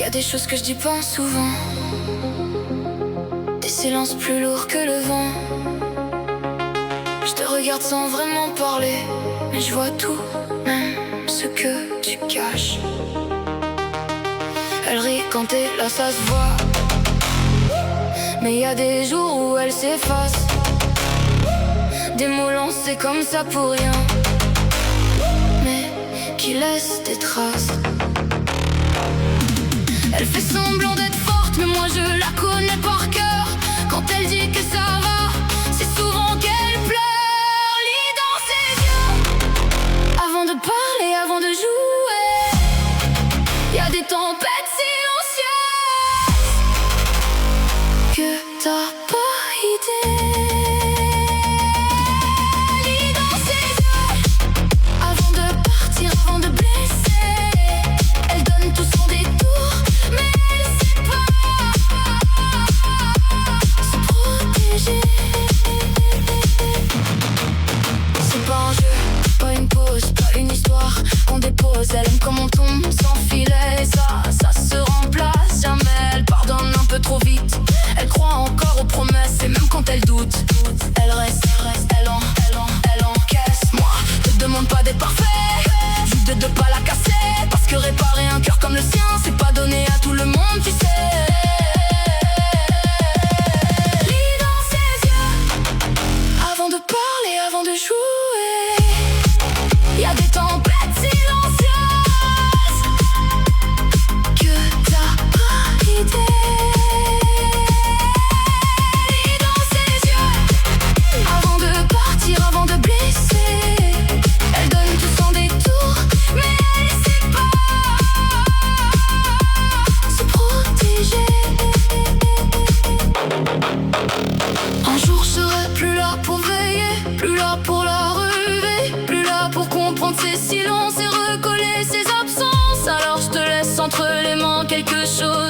Y a des choses que je dis pas souvent, des silences plus lourds que le vent. Je te regarde sans vraiment parler, mais je vois tout, même ce que tu caches. Elle rit quand t'es là, ça se voit, mais y a des jours où elle s'efface. Des mots lancés comme ça pour rien, mais qui laissent des traces. Elle fait semblant d'être forte, mais moi je la connais par cœur. Quand elle dit que ça va, c'est souvent qu'elle pleure. Lis dans ses yeux, avant de parler, avant de jouer. Y a des tempêtes silencieuses que t'as pas idée. Lis dans ses yeux, avant de partir, avant de blesser. Elle donne tout son détour, mais elle sait pas se protéger. C'est pas un jeu, pas une pause, pas une histoire qu'on dépose. Elle aime comme on tombe sans filet, ça se remplace jamais. Elle pardonne un peu trop vite, elle croit encore aux promesses. Et même quand elle doute, elle reste, elle encaisse. Moi, te demande pas d'être parfait, juste de pas la casser. Parce que réparer un cœur comme le sien, c'est pas donné à tout le monde, tu sais. Lis dans ses yeux, avant de parler, avant de jouer. Y a des tempêtes silencieuses que t'as pas idée. Lis dans ses yeux, avant de partir, avant de blesser. Elle donne tout son détour, mais elle sait pas se protéger. Un jour je serai plus là pour veiller, plus là pour la relever, plus là pour comprendre ses silences et recoller ses absences. Alors je te laisse entre les mains quelque chose